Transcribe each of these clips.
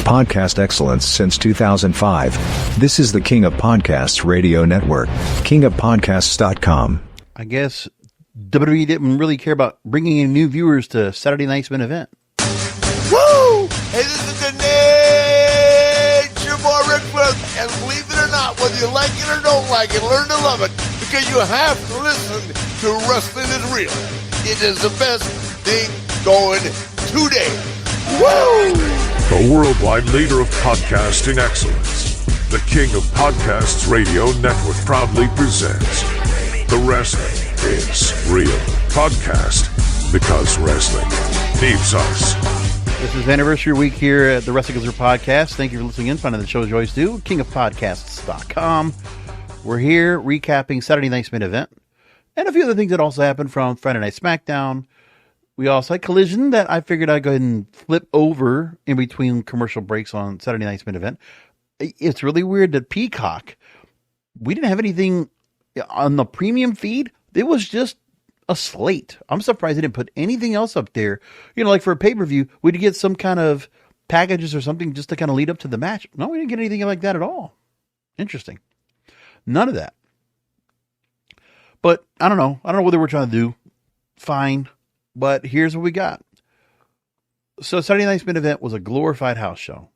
podcast excellence since 2005. This is the King of Podcasts radio network, kingofpodcasts.com. I guess WWE didn't really care about bringing in new viewers to Saturday night's main event. Woo! Hey, this is the Nature Boy Ric Flair, and believe it or not, whether you like it or don't like it, learn to love it, because you have to listen to Wrestling is Real. It is the best thing going today. Woo! The worldwide leader of podcasting excellence, the King of Podcasts Radio Network proudly presents The Wrestling is Real podcast, because wrestling needs us. This is anniversary week here at the Wrestling is Real podcast. Thank you for listening in, finding the shows you always do, kingofpodcasts.com. We're here recapping Saturday night's main event and a few other things that also happened from Friday Night SmackDown. We also had Collision that I figured I'd go ahead and flip over in between commercial breaks on Saturday night's main event. It's really weird that Peacock, we didn't have anything on the premium feed. It was just a slate. I'm surprised they didn't put anything else up there. You know, like for a pay-per-view, we'd get some kind of packages or something just to kind of lead up to the match. No, we didn't get anything like that at all. Interesting. None of that. But I don't know. I don't know what they were trying to do. Fine. But here's what we got. So Saturday night's main event was a glorified house show.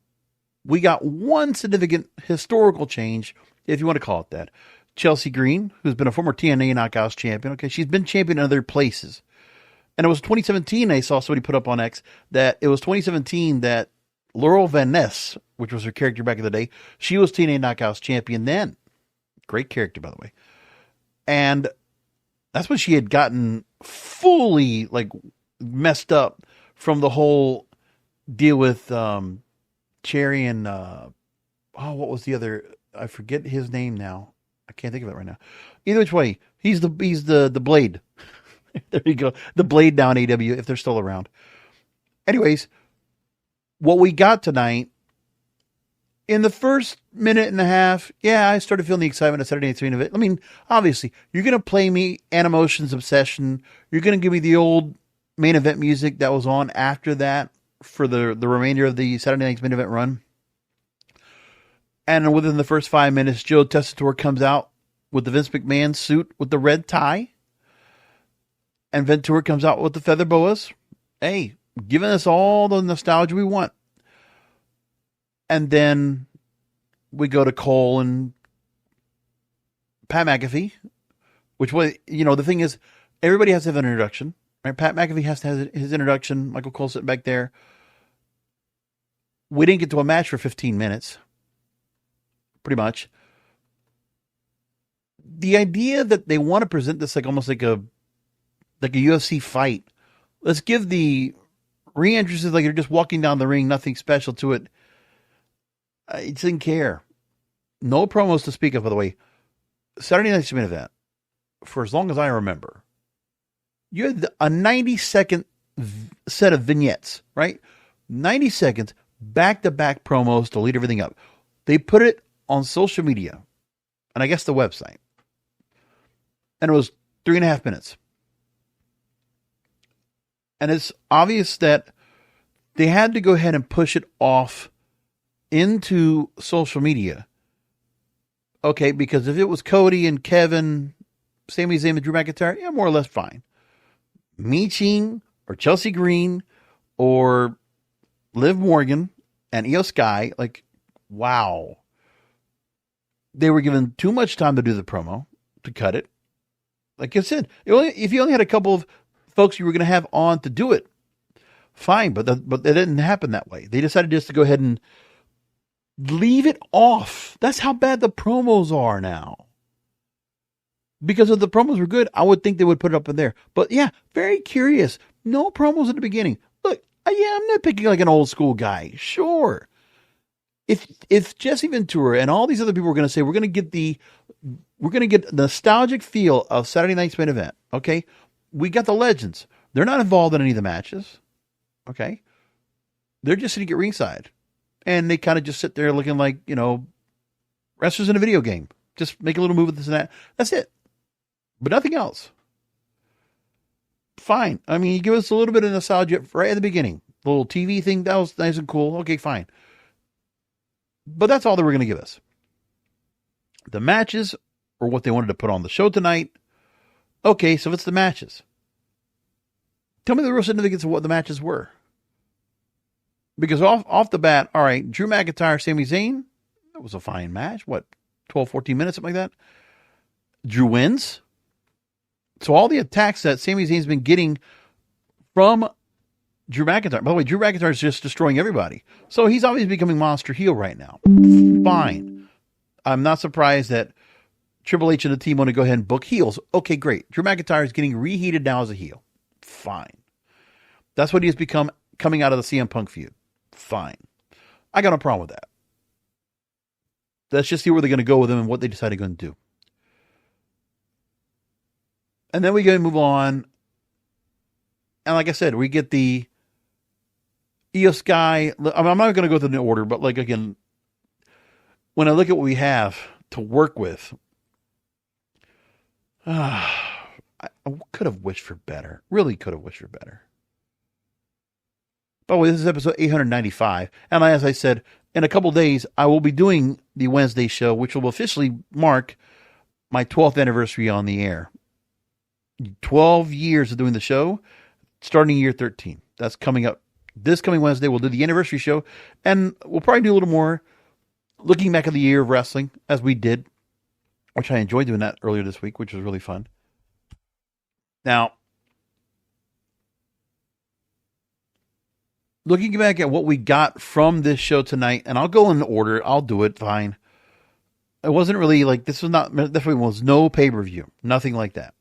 We got one significant historical change, if you want to call it that. Chelsea Green, who's been a former TNA Knockouts champion. Okay, she's been champion in other places. And it was 2017, I saw somebody put up on X, that it was 2017 that Laurel Van Ness, which was her character back in the day, she was TNA Knockouts champion then. Great character, by the way. And that's when she had gotten fully like messed up from the whole deal with Cherry and what was the other? I forget his name now. I can't think of it right now. Either which way, he's the Blade. There you go, the Blade down AW if they're still around. Anyways, what we got tonight in the first minute and a half, yeah, I started feeling the excitement of Saturday night's main event. I mean, obviously, you're going to play me Animotion's Obsession. You're going to give me the old main event music that was on after that for the remainder of the Saturday night's main event run. And within the first 5 minutes, Joe Tessitore comes out with the Vince McMahon suit with the red tie. And Ventura comes out with the feather boas. Hey, giving us all the nostalgia we want. And then we go to Cole and Pat McAfee, which was, you know, the thing is, everybody has to have an introduction, right? Pat McAfee has to have his introduction. Michael Cole sitting back there. We didn't get to a match for 15 minutes, pretty much. The idea that they want to present this like almost like a UFC fight. Let's give the re-entrances like you're just walking down the ring, nothing special to it. I didn't care. No promos to speak of, by the way. Saturday night's main event, for as long as I remember, you had a 90-second set of vignettes, right? 90 seconds, back-to-back promos to lead everything up. They put it on social media, and I guess the website. And it was 3.5 minutes. And it's obvious that they had to go ahead and push it off into social media. Okay, because if it was Cody and Kevin, Sami Zayn and Drew McIntyre, yeah, more or less fine. Michin or Chelsea Green or Liv Morgan and Io Sky, like, wow. They were given too much time to do the promo, to cut it. Like I said, if you only had a couple of folks you were going to have on to do it, fine, but it didn't happen that way. They decided just to go ahead and leave it off. That's how bad the promos are now. Because if the promos were good, I would think they would put it up in there. But yeah, very curious. No promos at the beginning. Look, yeah, I'm nitpicking like an old school guy. Sure. If Jesse Ventura and all these other people were going to say, we're going to get the nostalgic feel of Saturday night's main event. Okay. We got the legends. They're not involved in any of the matches. Okay. They're just sitting at ringside. And they kind of just sit there looking like, you know, wrestlers in a video game. Just make a little move with this and that. That's it. But nothing else. Fine. I mean, you give us a little bit of nostalgia right at the beginning. The little TV thing, that was nice and cool. Okay, fine. But that's all they were going to give us. The matches or what they wanted to put on the show tonight. Okay, so it's the matches. Tell me the real significance of what the matches were. Because off the bat, all right, Drew McIntyre, Sami Zayn, that was a fine match. What, 12, 14 minutes, something like that? Drew wins. So all the attacks that Sami Zayn's been getting from Drew McIntyre. By the way, Drew McIntyre is just destroying everybody. So he's obviously becoming monster heel right now. Fine. I'm not surprised that Triple H and the team want to go ahead and book heels. Okay, great. Drew McIntyre is getting reheated now as a heel. Fine. That's what he has become coming out of the CM Punk feud. Fine. I got no problem with that. Let's just see where they're going to go with him and what they decide they're going to do. And then we go and move on. And like I said, we get the Io Sky. I'm not going to go through the order, but like again, when I look at what we have to work with, I could have wished for better. Really could have wished for better. By the way, this is episode 895. And as I said, in a couple days, I will be doing the Wednesday show, which will officially mark my 12th anniversary on the air. 12 years of doing the show, starting year 13. That's coming up. This coming Wednesday, we'll do the anniversary show, and we'll probably do a little more looking back at the year of wrestling, as we did, which I enjoyed doing that earlier this week, which was really fun. Now, looking back at what we got from this show tonight, and I'll go in order. I'll do it, fine. It wasn't really like, this was not, definitely was no pay-per-view. Nothing like that.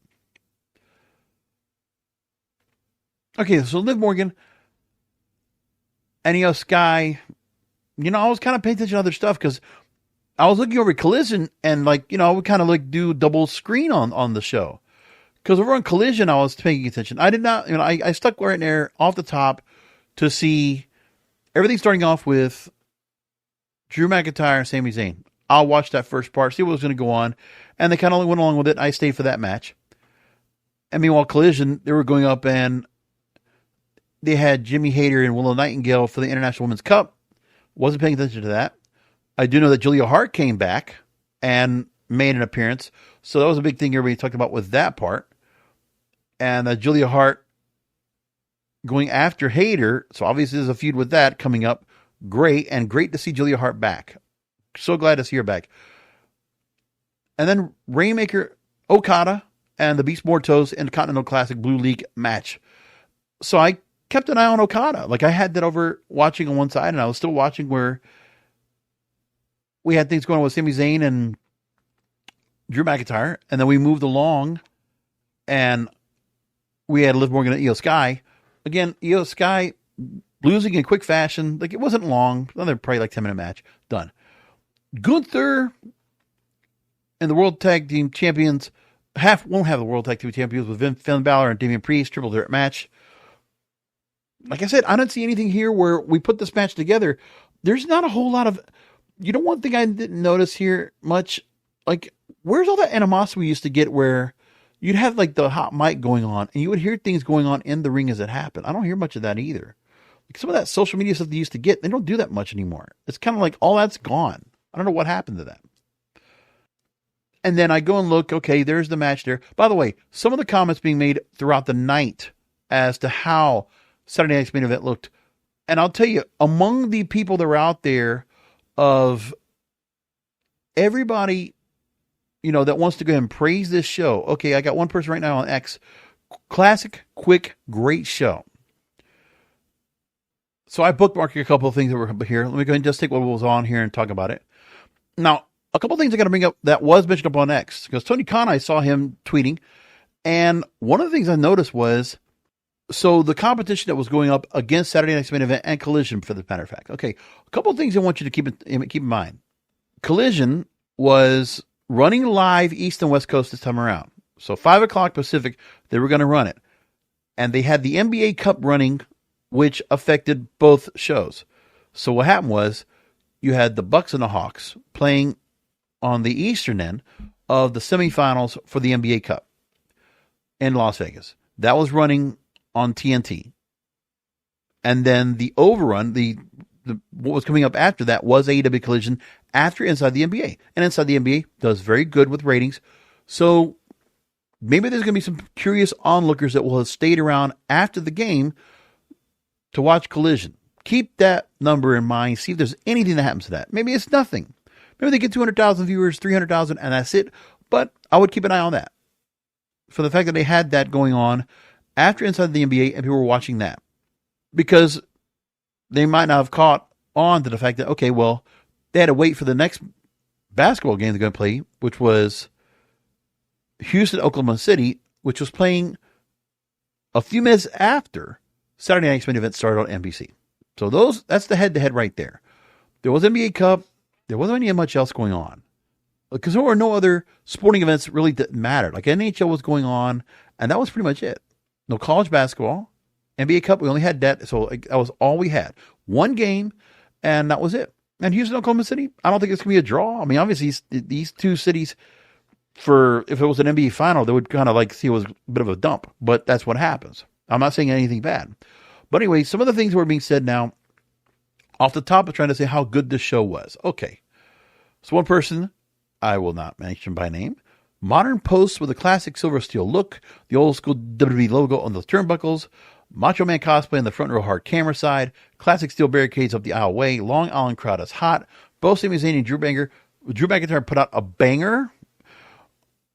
Okay, so Liv Morgan and Io Sky, I was kind of paying attention to other stuff because I was looking over at Collision and I would kind of do double screen on the show. Because over on Collision, I was paying attention. I did not, I stuck right there off the top to see everything starting off with Drew McIntyre and Sami Zayn. I'll watch that first part, see what was going to go on. And they kind of went along with it. I stayed for that match. And meanwhile, Collision, they were going up and they had Jimmy Hayter and Willow Nightingale for the International Women's Cup. Wasn't paying attention to that. I do know that Julia Hart came back and made an appearance. So that was a big thing everybody talked about with that part. And Julia Hart going after Hayter. So obviously there's a feud with that coming up. Great. And great to see Julia Hart back. So glad to see her back. And then Rainmaker Okada and the Beast Mortos in the Continental Classic Blue League match. So I kept an eye on Okada. I had that over watching on one side, and I was still watching where we had things going on with Sami Zayn and Drew McIntyre, and then we moved along, and we had Liv Morgan and Io Sky. Again, Io Sky losing in quick fashion. It wasn't long. Another probably 10-minute match. Done. Gunther and the World Tag Team Champions won't have the World Tag Team Champions with Finn Balor and Damian Priest, triple threat match. Like I said, I don't see anything here where we put this match together. There's not a whole lot of, one thing I didn't notice here much, where's all that animosity we used to get where you'd have the hot mic going on and you would hear things going on in the ring as it happened. I don't hear much of that either. Some of that social media stuff they used to get, they don't do that much anymore. It's kind of all that's gone. I don't know what happened to that. And then I go and look, okay, there's the match there. By the way, some of the comments being made throughout the night as to how Saturday Night's Main Event looked. And I'll tell you, among the people that are out there of everybody, that wants to go ahead and praise this show. Okay, I got one person right now on X. Classic, quick, great show. So I bookmarked a couple of things that were here. Let me go ahead and just take what was on here and talk about it. Now, a couple of things I got to bring up that was mentioned up on X. Because Tony Khan, I saw him tweeting. And one of the things I noticed was, so the competition that was going up against Saturday Night's Main Event and Collision, for the matter of fact. Okay, a couple of things I want you to keep in mind. Collision was running live East and West Coast this time around. So 5 o'clock Pacific, they were going to run it. And they had the NBA Cup running, which affected both shows. So what happened was, you had the Bucks and the Hawks playing on the Eastern end of the semifinals for the NBA Cup in Las Vegas. That was running on TNT. And then the overrun, the what was coming up after that was AEW Collision after Inside the NBA. And Inside the NBA does very good with ratings. So maybe there's going to be some curious onlookers that will have stayed around after the game to watch Collision. Keep that number in mind. See if there's anything that happens to that. Maybe it's nothing. Maybe they get 200,000 viewers, 300,000, and that's it. But I would keep an eye on that. For the fact that they had that going on after Inside the NBA and people were watching that. Because they might not have caught on to the fact that, okay, well, they had to wait for the next basketball game they're going to play, which was Houston, Oklahoma City, which was playing a few minutes after Saturday Night's main event started on NBC. So that's the head-to-head right there. There was NBA Cup. There wasn't really much else going on. Because there were no other sporting events really that mattered. Like NHL was going on, and that was pretty much it. No college basketball. NBA Cup, we only had that. So that was all we had. One game, and that was it. And Houston, Oklahoma City, I don't think it's going to be a draw. I mean, obviously, these two cities, if it was an NBA final, they would kind of like see it was a bit of a dump. But that's what happens. I'm not saying anything bad. But anyway, some of the things that were being said now, off the top of trying to say how good this show was. Okay. So one person, I will not mention by name, modern posts with a classic silver steel look, the old school WWE logo on the turnbuckles, Macho Man cosplay in the front row hard camera side, classic steel barricades up the aisleway, Long Island crowd is hot, both Sami Zayn and Drew McIntyre put out a banger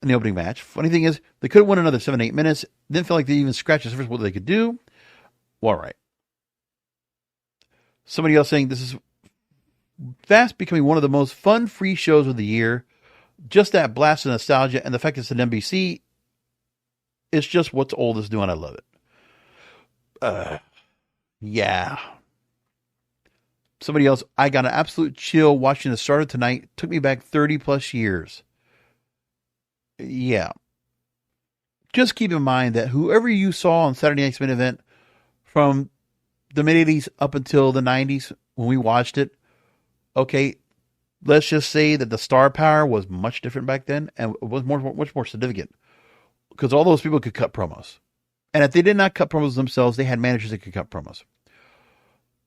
in the opening match. Funny thing is, they could have won another 7-8 minutes, didn't feel like they even scratched the surface of what they could do. Well, all right. Somebody else saying this is fast becoming one of the most fun free shows of the year. Just that blast of nostalgia and the fact it's an NBC, it's just what's old is new and I love it. Yeah. Somebody else, I got an absolute chill watching the start of tonight. Took me back 30 plus years. Yeah. Just keep in mind that whoever you saw on Saturday Night's Main Event from the mid-80s up until the 90s when we watched it, okay, let's just say that the star power was much different back then and it was much more significant because all those people could cut promos. And if they did not cut promos themselves, they had managers that could cut promos.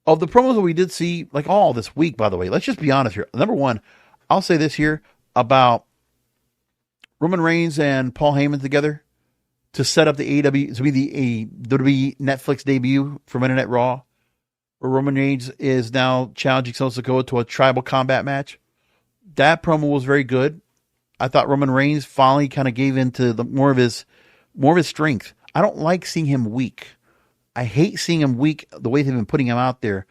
Of the promos that we did see, like all this week, by the way, let's just be honest here. Number one, I'll say this here about Roman Reigns and Paul Heyman together to set up the AEW, to be the WWE Netflix debut for Monday Night Raw, where Roman Reigns is now challenging Sikoa to a tribal combat match. That promo was very good. I thought Roman Reigns finally kind of gave into more of his strength. I don't like seeing him weak. I hate seeing him weak the way they've been putting him out there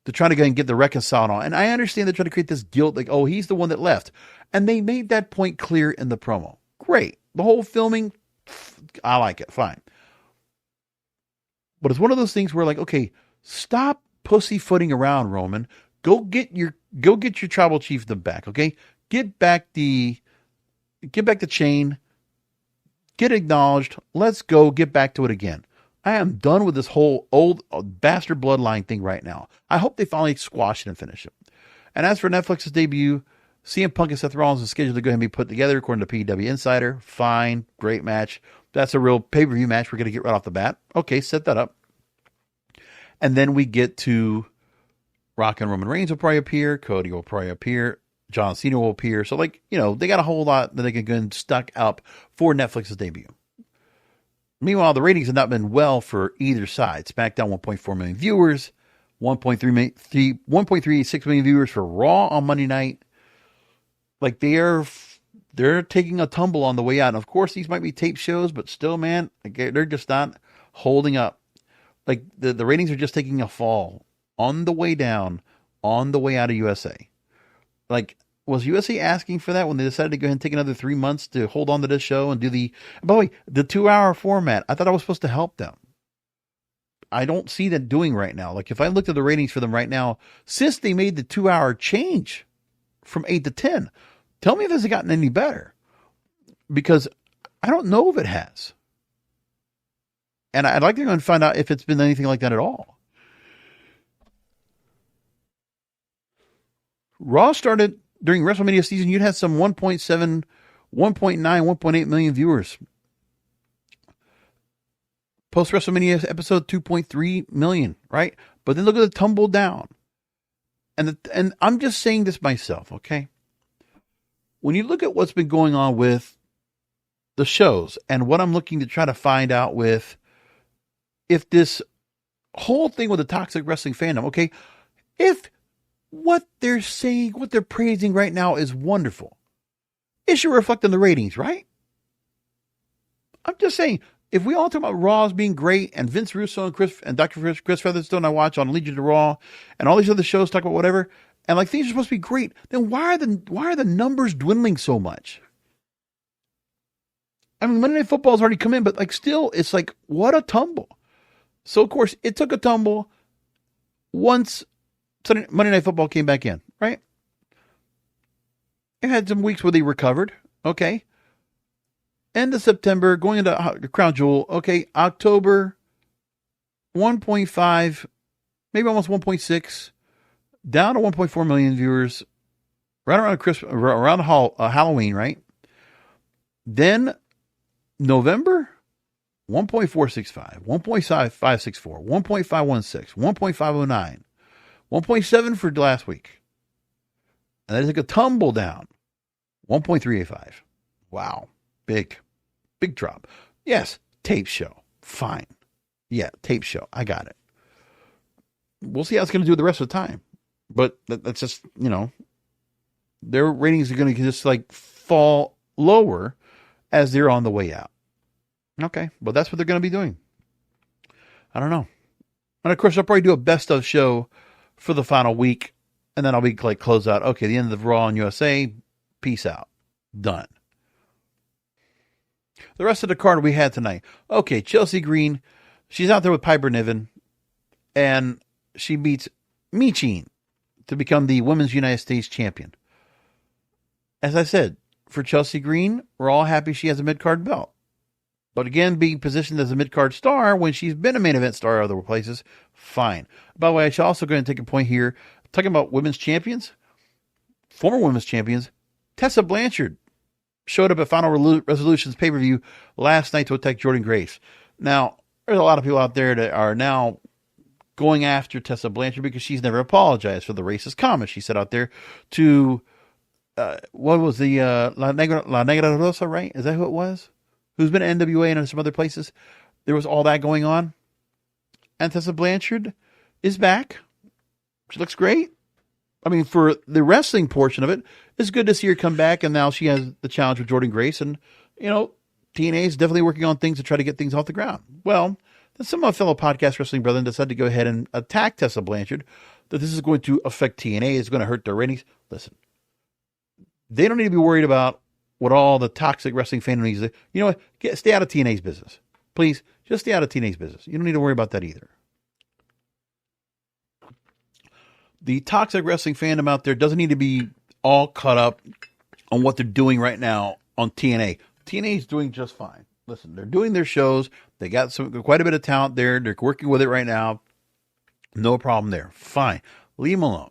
to try to go and get the reconciled on. And I understand they're trying to create this guilt, like, oh, he's the one that left. And they made that point clear in the promo. Great. The whole filming, I like it. Fine. But it's one of those things where, like, okay, stop pussyfooting around, Roman. Go get your tribal chiefdom back, okay? Get back the chain. Get acknowledged. Let's go. Get back to it again. I am done with this whole old bastard bloodline thing right now. I hope they finally squash it and finish it. And as for Netflix's debut, CM Punk and Seth Rollins is scheduled to go ahead and be put together according to PW Insider. Fine. Great match. That's a real pay-per-view match we're going to get right off the bat. Okay, set that up. And then we get to Rock and Roman Reigns will probably appear. Cody will probably appear. John Cena will appear. So, like, you know, they got a whole lot that they can go and stuck up for Netflix's debut. Meanwhile, the ratings have not been well for either side. SmackDown, 1.4 million viewers. 1.36 million viewers for Raw on Monday night. Like, they're taking a tumble on the way out. And of course, these might be tape shows, but still, man, they're just not holding up. Like, the ratings are just taking a fall on the way down, on the way out of USA. Like, was USA asking for that when they decided to go ahead and take another 3 months to hold on to this show and do by the way, the 2-hour format? I thought I was supposed to help them. I don't see that doing right now. Like, if I looked at the ratings for them right now, since they made the 2-hour change from 8 to 10, tell me if this has gotten any better. Because I don't know if it has. And I'd like to go and find out if it's been anything like that at all. Raw started during WrestleMania season. You'd have some 1.7, 1.9, 1.8 million viewers. Post WrestleMania episode 2.3 million, right? But then look at the tumble down. And I'm just saying this myself, okay? When you look at what's been going on with the shows and what I'm looking to try to find out with if this whole thing with the toxic wrestling fandom, okay, if what they're saying, what they're praising right now is wonderful, it should reflect on the ratings, right? I'm just saying, if we all talk about Raw as being great and Vince Russo and Dr. Chris Featherstone I watch on Legion to Raw and all these other shows talk about whatever, and like things are supposed to be great, then why are the numbers dwindling so much? I mean, Monday Night Football's already come in, but like still, it's like, what a tumble. So, of course, it took a tumble once Monday Night Football came back in, right? It had some weeks where they recovered, okay? End of September, going into Crown Jewel, okay? October, 1.5, maybe almost 1.6, down to 1.4 million viewers, right around Halloween, right? Then November, 1.465, 1.564, 1.516, 1.509, 1.7 for last week. And then it took a tumble down, 1.385. Wow. Big drop. Yes, tape show. Fine. Yeah, tape show. I got it. We'll see how it's going to do the rest of the time. But that's just, their ratings are going to just like fall lower as they're on the way out. Okay, but that's what they're going to be doing. I don't know. And of course, I'll probably do a best of show for the final week. And then I'll be like, close out. Okay, the end of Raw and USA. Peace out. Done. The rest of the card we had tonight. Okay, Chelsea Green. She's out there with Piper Niven. And she beats Michin to become the Women's United States Champion. As I said, for Chelsea Green, we're all happy she has a mid-card belt. But again, being positioned as a mid-card star when she's been a main event star other places, fine. By the way, I should also go and take a point here. Talking about women's champions, former women's champions, Tessa Blanchard showed up at Final Resolution's pay-per-view last night to attack Jordynne Grace. Now, there's a lot of people out there that are now going after Tessa Blanchard because she's never apologized for the racist comments she said out there to, what was the, La Negra Rosa, right? Is that who it was? Who's been at NWA and some other places. There was all that going on. And Tessa Blanchard is back. She looks great. I mean, for the wrestling portion of it, it's good to see her come back. And now she has the challenge with Jordynne Grace. And, TNA is definitely working on things to try to get things off the ground. Well, then some of my fellow podcast wrestling brethren decided to go ahead and attack Tessa Blanchard, that this is going to affect TNA. It's going to hurt their ratings. Listen, they don't need to be worried about what all the toxic wrestling fandom needs to do. You know what? Stay out of TNA's business. Please, just stay out of TNA's business. You don't need to worry about that either. The toxic wrestling fandom out there doesn't need to be all caught up on what they're doing right now on TNA. TNA is doing just fine. Listen, they're doing their shows. They got quite a bit of talent there. They're working with it right now. No problem there. Fine. Leave them alone.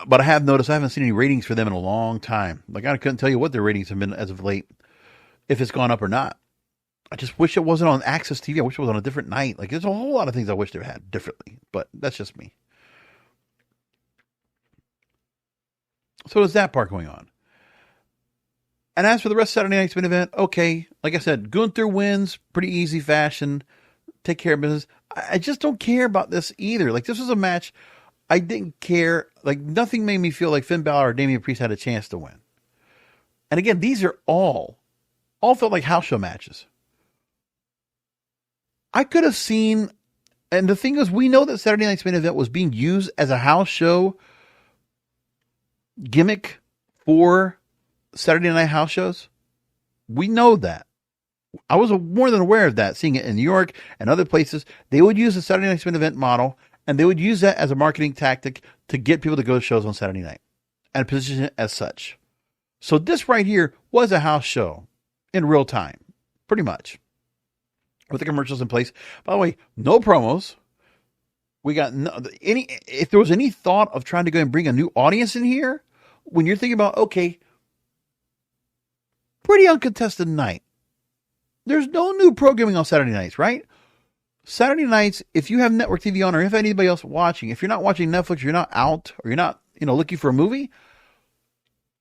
But I have noticed I haven't seen any ratings for them in a long time. Like, I couldn't tell you what their ratings have been as of late, if it's gone up or not. I just wish it wasn't on Access TV. I wish it was on a different night. Like, there's a whole lot of things I wish they had differently, but that's just me. So there's that part going on. And as for the rest of Saturday night's main event, okay, like I said, Gunther wins, pretty easy fashion, take care of business. I just don't care about this either. Like, this was a match I didn't care. Like, nothing made me feel like Finn Balor or Damian Priest had a chance to win. And again, these are all felt like house show matches. I could have seen, and the thing is, we know that Saturday night's main event was being used as a house show gimmick for Saturday night house shows. We know that. I was more than aware of that, seeing it in New York and other places. They would use the Saturday night's main event model, and they would use that as a marketing tactic to get people to go to shows on Saturday night and position it as such. So this right here was a house show in real time, pretty much, with the commercials in place. By the way, no promos. We got if there was any thought of trying to go and bring a new audience in here, when you're thinking about, okay, pretty uncontested night. There's no new programming on Saturday nights, right? Saturday nights, if you have network TV on, or if anybody else watching, if you're not watching Netflix, you're not out, or you're not, looking for a movie,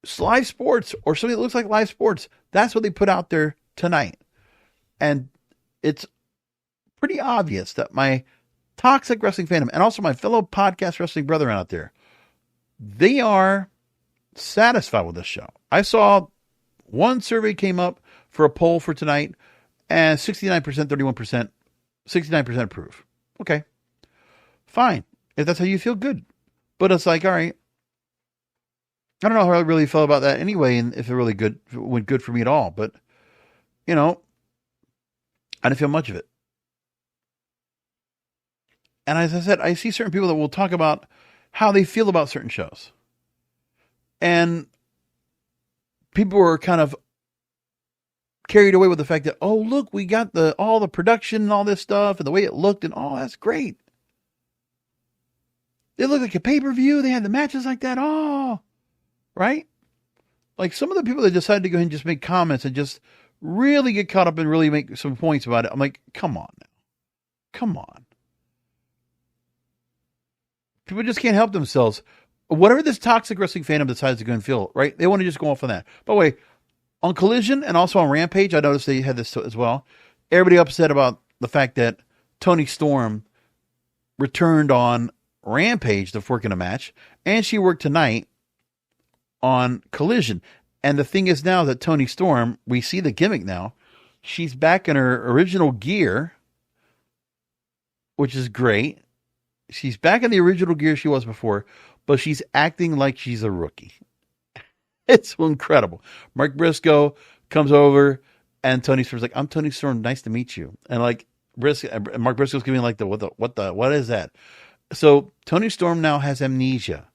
it's live sports or something that looks like live sports. That's what they put out there tonight. And it's pretty obvious that my toxic wrestling fandom and also my fellow podcast wrestling brethren out there, they are satisfied with this show. I saw one survey came up for a poll for tonight, and 69%, 31%, 69% approve. Okay, fine. If that's how you feel, good. But it's like, all right, I don't know how I really felt about that anyway, and if it really good, if it went good for me at all. But, I didn't feel much of it. And as I said, I see certain people that will talk about how they feel about certain shows. And people were kind of carried away with the fact that, oh, look, we got all the production and all this stuff and the way it looked and that's great. It looked like a pay-per-view. They had the matches like that. Oh, right? Like some of the people that decided to go ahead and just make comments and just really get caught up and really make some points about it. I'm like, come on now. Come on. People just can't help themselves. Whatever this toxic wrestling fandom decides to go and feel, right? They want to just go off on that. By the way, on Collision and also on Rampage, I noticed they had this as well. Everybody upset about the fact that Toni Storm returned on Rampage to work in a match, and she worked tonight on Collision. And the thing is now that Toni Storm, we see the gimmick now. She's back in her original gear, which is great. She's back in the original gear she was before, but she's acting like she's a rookie. It's incredible. Mark Briscoe comes over, and Toni Storm's like, "I'm Toni Storm. Nice to meet you." And like Mark Briscoe's giving like what is that? So Toni Storm now has amnesia.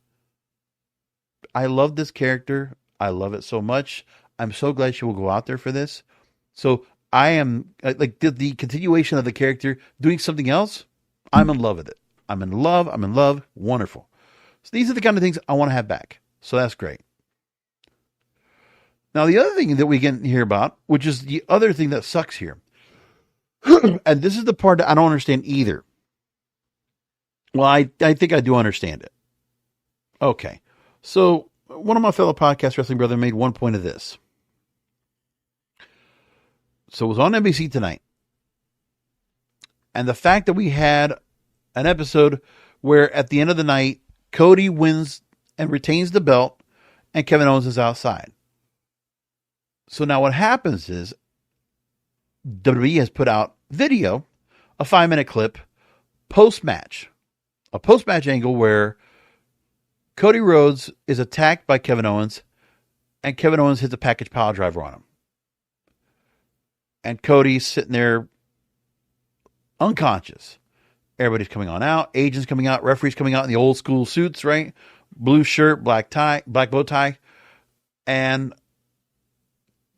I love this character. I love it so much. I'm so glad she will go out there for this. So I am like the continuation of the character doing something else. I'm in love with it. I'm in love. Wonderful. So these are the kind of things I want to have back. So that's great. Now, the other thing that we can hear about, which is the other thing that sucks here, and this is the part that I don't understand either. Well, I think I do understand it. Okay. So one of my fellow podcast wrestling brothers made one point of this. So it was on NBC tonight. And the fact that we had an episode where at the end of the night, Cody wins and retains the belt and Kevin Owens is outside. So now what happens is WWE has put out video, a 5-minute clip, post-match. A post-match angle where Cody Rhodes is attacked by Kevin Owens and Kevin Owens hits a package pile driver on him. And Cody's sitting there unconscious. Everybody's coming on out. Agents coming out. Referees coming out in the old school suits, right? Blue shirt, black tie, black bow tie. And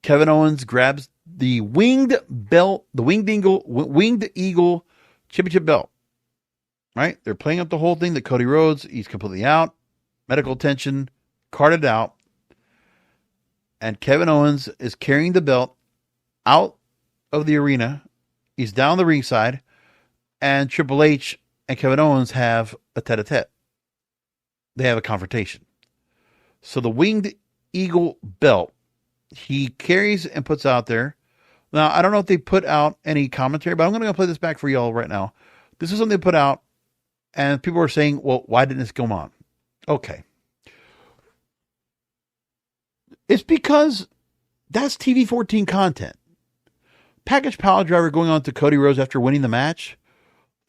Kevin Owens grabs the winged belt, the winged eagle championship belt. Right? They're playing up the whole thing that Cody Rhodes, he's completely out. Medical attention, carted out. And Kevin Owens is carrying the belt out of the arena. He's down the ringside. And Triple H and Kevin Owens have a tete-a-tete. They have a confrontation. So the winged eagle belt, he carries and puts out there. Now, I don't know if they put out any commentary, but I'm going to play this back for y'all right now. This is something they put out, and people are saying, well, why didn't this go on? Okay. It's because that's TV 14 content. Package pile driver going on to Cody Rhodes after winning the match.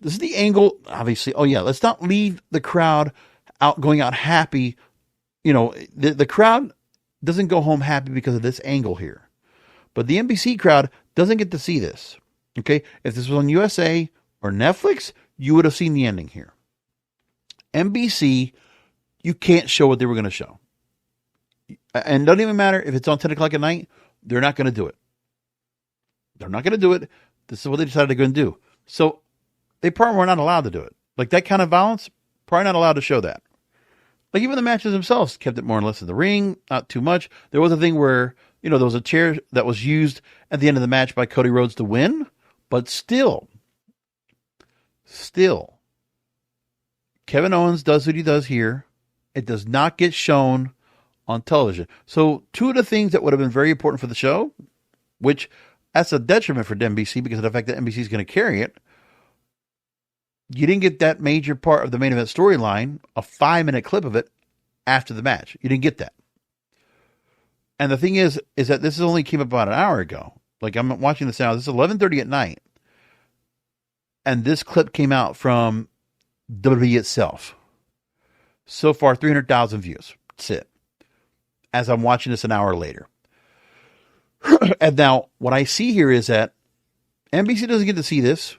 This is the angle, obviously. Oh, yeah, let's not leave the crowd going out happy. You know, the crowd doesn't go home happy because of this angle here. But the NBC crowd doesn't get to see this. Okay? If this was on USA or Netflix, you would have seen the ending here. NBC, you can't show what they were going to show. And it doesn't even matter if it's on 10 o'clock at night, they're not going to do it. They're not going to do it. This is what they decided to go and do. So they probably were not allowed to do it. Like that kind of violence, probably not allowed to show that. Like even the matches themselves kept it more or less in the ring, not too much. There was a thing where, there was a chair that was used at the end of the match by Cody Rhodes to win, but still, Still, Kevin Owens does what he does here. It does not get shown on television. So two of the things that would have been very important for the show, which that's a detriment for NBC because of the fact that NBC is going to carry it. You didn't get that major part of the main event storyline, a 5-minute clip of it after the match. You didn't get that. And the thing is that this only came up about an hour ago. Like I'm watching this now. This is 11:30 at night. And this clip came out from WWE itself. So far, 300,000 views. That's it. As I'm watching this an hour later. And now, what I see here is that NBC doesn't get to see this.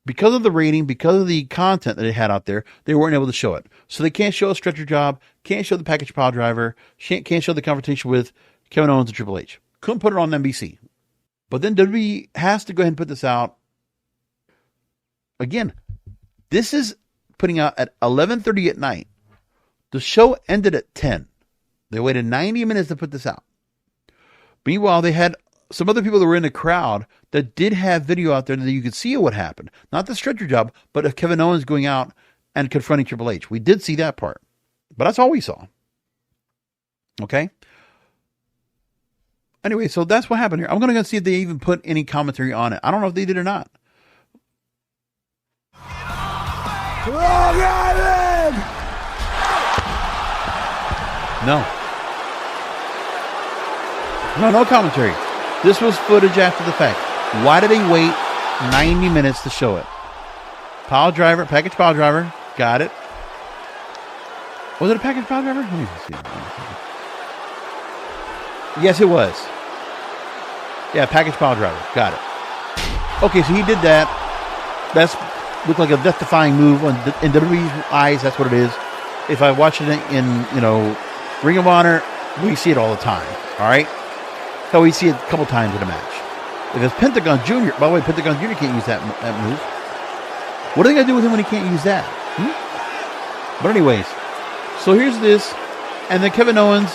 Because of the rating, because of the content that it had out there, they weren't able to show it. So they can't show a stretcher job, can't show the package pile driver, can't show the confrontation with Kevin Owens and Triple H. Couldn't put it on NBC. But then WWE has to go ahead and put this out. Again, this is putting out at 11:30 at night. The show ended at 10. They waited 90 minutes to put this out. Meanwhile, they had some other people that were in the crowd that did have video out there that you could see what happened. Not the stretcher job, but of Kevin Owens going out and confronting Triple H. We did see that part. But that's all we saw. Okay? Anyway, so that's what happened here. I'm going to go see if they even put any commentary on it. I don't know if they did or not. No commentary. This was footage after the fact. Why did they wait 90 minutes to show it? Package pile driver. Got it. Was it a package pile driver? Let me see. Yes, it was. Yeah, package pile driver. Got it. Okay, so he did that. That's looked like a death-defying move in WWE's eyes. That's what it is. If I watch it in Ring of Honor, we see it all the time. All right? So we see it a couple times in a match. If it's Pentagon Jr., by the way, Pentagon Jr. can't use that move. What are they going to do with him when he can't use that? But anyways, so here's this. And then Kevin Owens,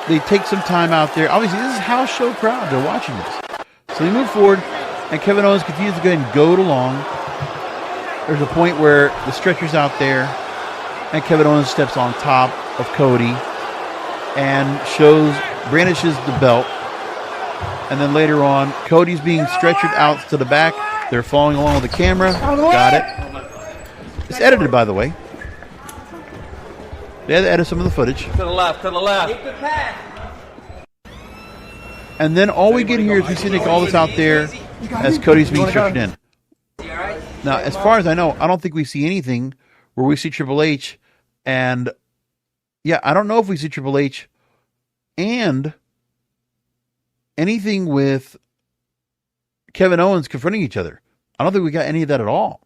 they take some time out there. Obviously, this is house show crowd. They're watching this. So they move forward, and Kevin Owens continues to go ahead and goad along. There's a point where the stretcher's out there, and Kevin Owens steps on top of Cody and brandishes the belt. And then later on, Cody's being stretchered out to the back. They're following along with the camera. Got it. It's edited, by the way. They had to edit some of the footage. To the left. And then all we get here is we see Nick all this out there as Cody's being stretched in. Now, as far as I know, I don't think we see anything where we see Triple H. And, yeah, I don't know if we see Triple H and anything with Kevin Owens confronting each other. I don't think we got any of that at all.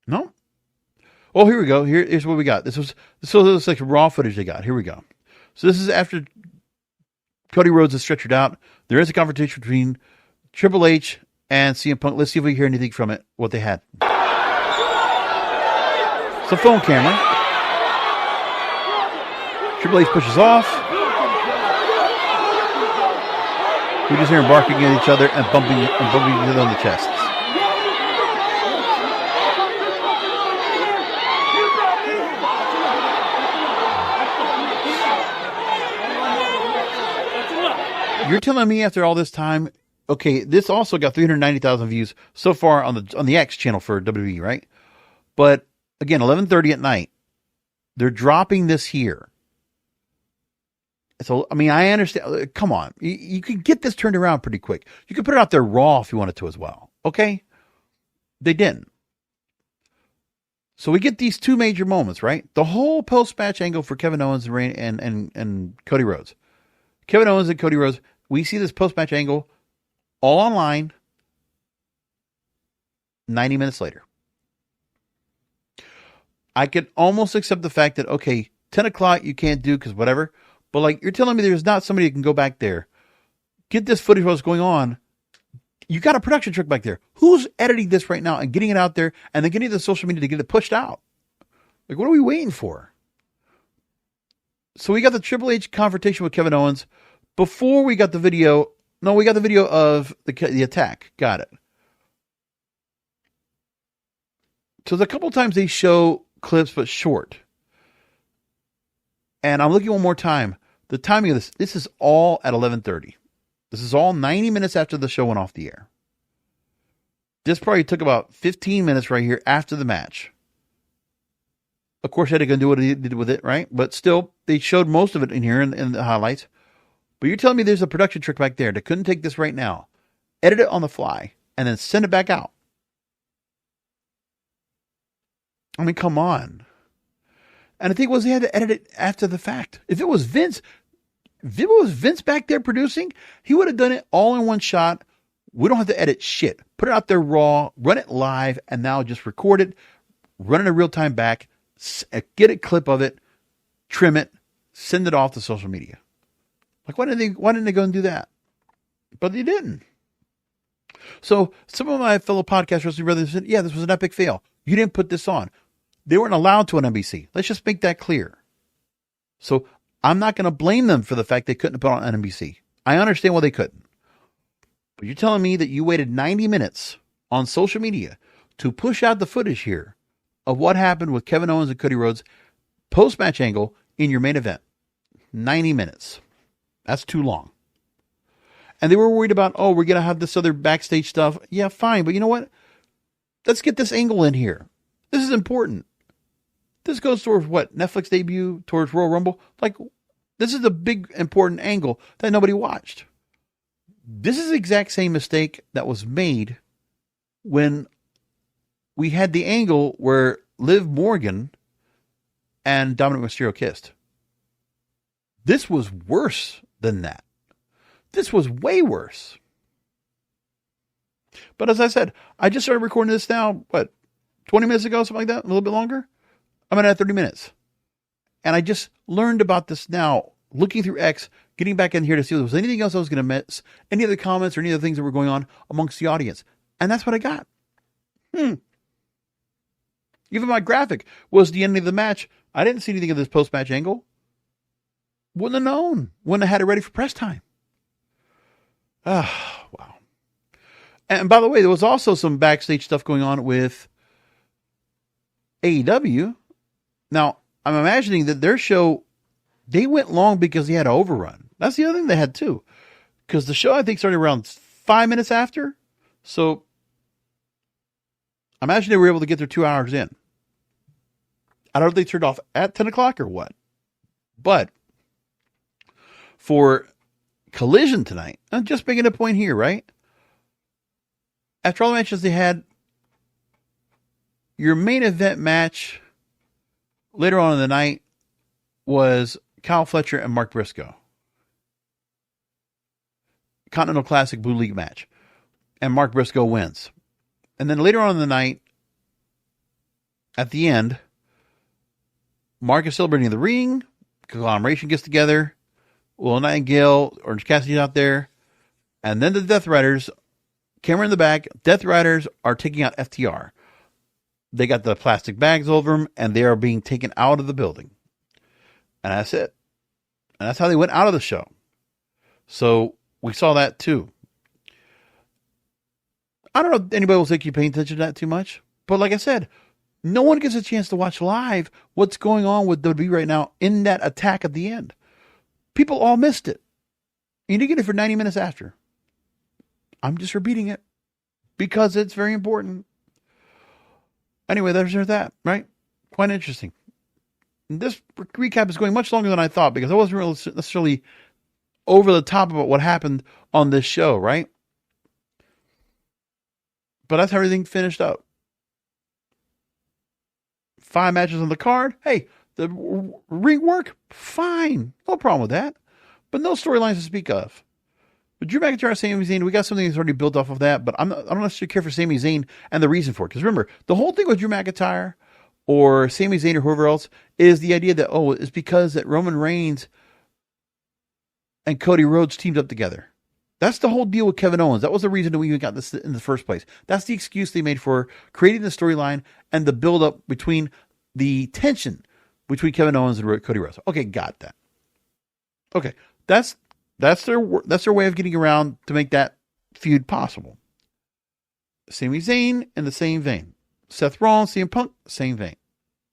No? Oh, here we go. Here's what we got. This looks like raw footage they got. Here we go. So this is after Cody Rhodes is stretchered out. There is a confrontation between Triple H and CM Punk. Let's see if we hear anything from it, what they had. It's a phone camera. Triple H pushes off. We just hear them barking at each other and bumping each other on the chests. You're telling me after all this time, okay, this also got 390,000 views so far on the X channel for WWE, right? But again, 11:30 at night, they're dropping this here. So, I mean, I understand. Come on. You could get this turned around pretty quick. You could put it out there raw if you wanted to as well. Okay? They didn't. So we get these two major moments, right? The whole post-match angle for Kevin Owens and Cody Rhodes. Kevin Owens and Cody Rhodes. We see this post-match angle all online 90 minutes later. I could almost accept the fact that, okay, 10 o'clock you can't do because whatever. But like, you're telling me there's not somebody who can go back there, get this footage of what's going on. You got a production truck back there. Who's editing this right now and getting it out there and then getting the social media to get it pushed out? Like, what are we waiting for? So we got the Triple H confrontation with Kevin Owens before we got the video. No, we got the video of the attack. Got it. So there's a couple times they show clips, but short. And I'm looking one more time. The timing of this is all at 11:30. This is all 90 minutes after the show went off the air. This probably took about 15 minutes right here after the match. Of course, Eddie can do what he did with it, right? But still, they showed most of it in here in the highlights. But you're telling me there's a production trick back there that couldn't take this right now, edit it on the fly, and then send it back out. I mean, come on. And the thing was, they had to edit it after the fact. If it was Vince back there producing, he would have done it all in one shot. We don't have to edit shit. Put it out there raw, run it live, and now just record it, run it in real time back, get a clip of it, trim it, send it off to social media. Like, why didn't they go and do that? But they didn't. So some of my fellow podcast wrestling brothers said, yeah, this was an epic fail. You didn't put this on. They weren't allowed to on NBC. Let's just make that clear. So I'm not going to blame them for the fact they couldn't put on NBC. I understand why they couldn't. But you're telling me that you waited 90 minutes on social media to push out the footage here of what happened with Kevin Owens and Cody Rhodes post-match angle in your main event. 90 minutes. That's too long. And they were worried about, oh, we're going to have this other backstage stuff. Yeah, fine. But you know what? Let's get this angle in here. This is important. This goes towards what? Netflix debut, towards Royal Rumble. Like, this is a big, important angle that nobody watched. This is the exact same mistake that was made when we had the angle where Liv Morgan and Dominic Mysterio kissed. This was worse than that. This was way worse. But as I said, I just started recording this now, 20 minutes ago, something like that? A little bit longer? I'm at 30 minutes. And I just learned about this now, looking through X, getting back in here to see if there was anything else I was going to miss, any other comments or any other things that were going on amongst the audience. And that's what I got. Even my graphic was the ending of the match. I didn't see anything of this post-match angle. Wouldn't have known. Wouldn't have had it ready for press time. Wow. And by the way, there was also some backstage stuff going on with AEW. Now, I'm imagining that their show, they went long because they had to overrun. That's the other thing they had too. Because the show, I think, started around 5 minutes after. So, I imagine they were able to get their 2 hours in. I don't know if they turned off at 10 o'clock or what. But, for Collision tonight, I'm just making a point here, right? After all the matches they had, your main event match later on in the night was Kyle Fletcher and Mark Briscoe. Continental Classic Blue League match. And Mark Briscoe wins. And then later on in the night, at the end, Mark is celebrating in the ring. Conglomeration gets together. Will Nightingale, Orange Cassidy's out there. And then the Death Riders, camera in the back, Death Riders are taking out FTR. They got the plastic bags over them, and they are being taken out of the building. And that's it. And that's how they went out of the show. So we saw that too. I don't know if anybody will think you paying attention to that too much. But like I said, no one gets a chance to watch live what's going on with WWE right now in that attack at the end. People all missed it. You didn't get it for 90 minutes after. I'm just repeating it because it's very important. Anyway, there's that, right? Quite interesting. This recap is going much longer than I thought because I wasn't really necessarily over the top about what happened on this show, right? But that's how everything finished up. 5 matches on the card. Hey, the ring work, fine. No problem with that. But no storylines to speak of. But Drew McIntyre, Sami Zayn, we got something that's already built off of that, but I don't necessarily care for Sami Zayn and the reason for it. Because remember, the whole thing with Drew McIntyre or Sami Zayn or whoever else is the idea that, it's because that Roman Reigns and Cody Rhodes teamed up together. That's the whole deal with Kevin Owens. That was the reason that we even got this in the first place. That's the excuse they made for creating the storyline and the build-up between the tension between Kevin Owens and Cody Rhodes. Okay, got that. Okay, that's their way of getting around to make that feud possible. Sami Zayn in the same vein. Seth Rollins, CM Punk, same thing.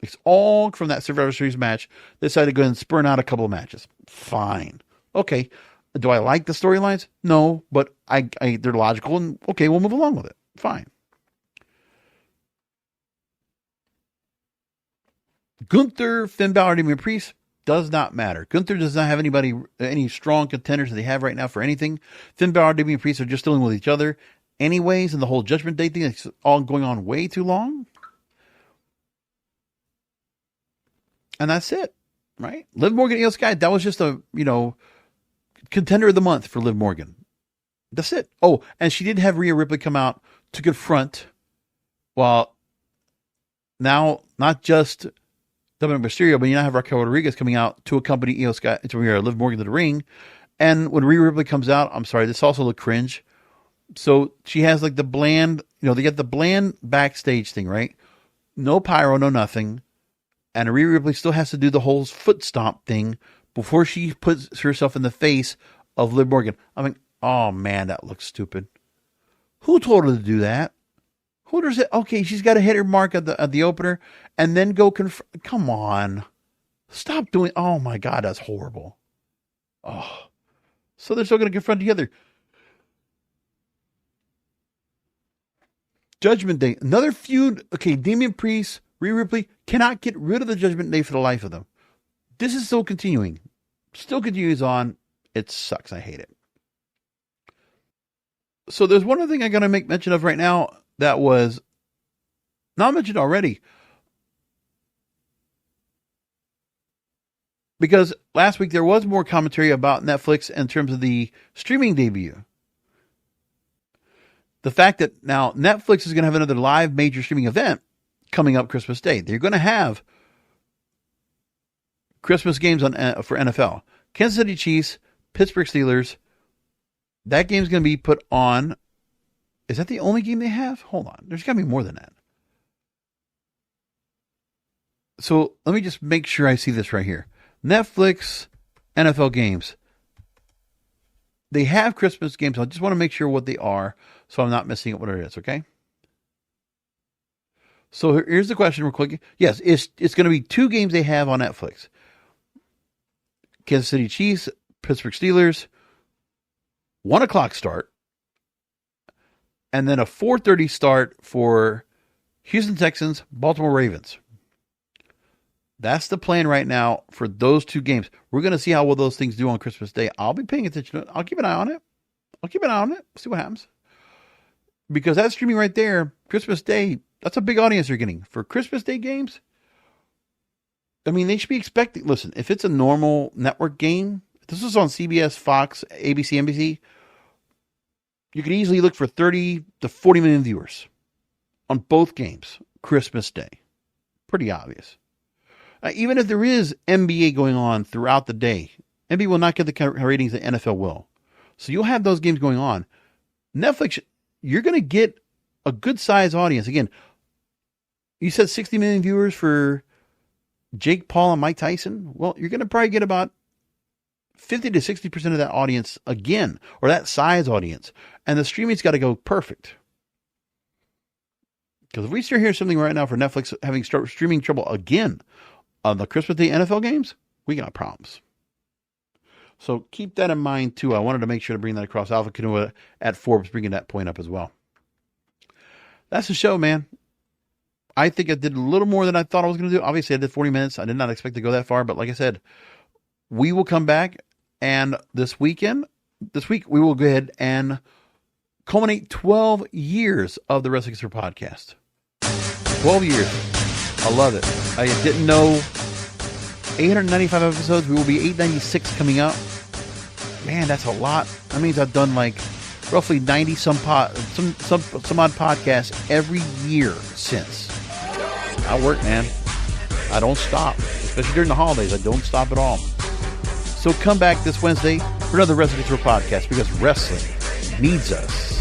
It's all from that Survivor Series match. They decided to go and spurn out a couple of matches. Fine. Okay. Do I like the storylines? No, but they're logical, and okay, we'll move along with it. Fine. Gunther, Finn Balor, Damian Priest, does not matter. Gunther does not have any strong contenders that they have right now for anything. Finn Balor, Damian Priest are just dealing with each other anyways, and the whole Judgment Day thing is all going on way too long. And that's it, right? Liv Morgan, Io Sky, that was just a, contender of the month for Liv Morgan. That's it. Oh, and she did have Rhea Ripley come out to confront, well, now, not just Dominic Mysterio, but you now have Raquel Rodriguez coming out to accompany Io Sky, to Liv Morgan to the ring. And when Rhea Ripley comes out, I'm sorry, this also looked cringe. So she has like the bland, they get the bland backstage thing, right? No pyro, no nothing. And Rhea Ripley still has to do the whole foot stomp thing before she puts herself in the face of Liv Morgan. I mean, oh man, that looks stupid. Who told her to do that? Who does it? Okay, she's got to hit her mark at the opener and then go come on. Stop doing, oh my God, that's horrible. Oh, so they're still going to confront together. Judgment Day, another feud. Okay, Damian Priest, Rhea Ripley cannot get rid of the Judgment Day for the life of them. This is still continuing. Still continues on. It sucks. I hate it. So there's one other thing I'm going to make mention of right now that was not mentioned already. Because last week there was more commentary about Netflix in terms of the streaming debut. The fact that now Netflix is going to have another live major streaming event coming up Christmas Day. They're going to have Christmas games for NFL. Kansas City Chiefs, Pittsburgh Steelers. That game's going to be put on. Is that the only game they have? Hold on. There's got to be more than that. So let me just make sure I see this right here. Netflix, NFL games. They have Christmas games. I just want to make sure what they are so I'm not missing what it is, okay? So here's the question real quick. Yes, it's going to be 2 games they have on Netflix. Kansas City Chiefs, Pittsburgh Steelers, 1 o'clock start, and then a 4:30 start for Houston Texans, Baltimore Ravens. That's the plan right now for those 2 games. We're going to see how well those things do on Christmas Day. I'll be paying attention to it. I'll keep an eye on it. See what happens. Because that streaming right there, Christmas Day, that's a big audience you're getting. For Christmas Day games, I mean, they should be expecting, listen, if it's a normal network game, if this was on CBS, Fox, ABC, NBC, you could easily look for 30 to 40 million viewers on both games, Christmas Day. Pretty obvious. Even if there is NBA going on throughout the day, NBA will not get the kind of ratings that NFL will. So you'll have those games going on. Netflix, you're going to get a good size audience. Again, you said 60 million viewers for Jake Paul and Mike Tyson. Well, you're going to probably get about 50 to 60% of that audience again, or that size audience. And the streaming's got to go perfect. Because if we start hearing something right now for Netflix having start streaming trouble again on the Christmas Day NFL games, we got problems. So keep that in mind too. I wanted to make sure to bring that across. Alpha Canoa at Forbes bringing that point up as well. That's the show, man. I think I did a little more than I thought I was going to do. Obviously, I did 40 minutes. I did not expect to go that far. But like I said, we will come back. And this week, we will go ahead and culminate 12 years of the Wrestling Consider podcast. 12 years. I love it. I didn't know 895 episodes. We will be 896 coming up. Man, that's a lot. That means I've done like roughly 90 some odd podcasts every year since. I work, man. I don't stop. Especially during the holidays. I don't stop at all. So come back this Wednesday for another Wrestling Consider podcast because wrestling needs us.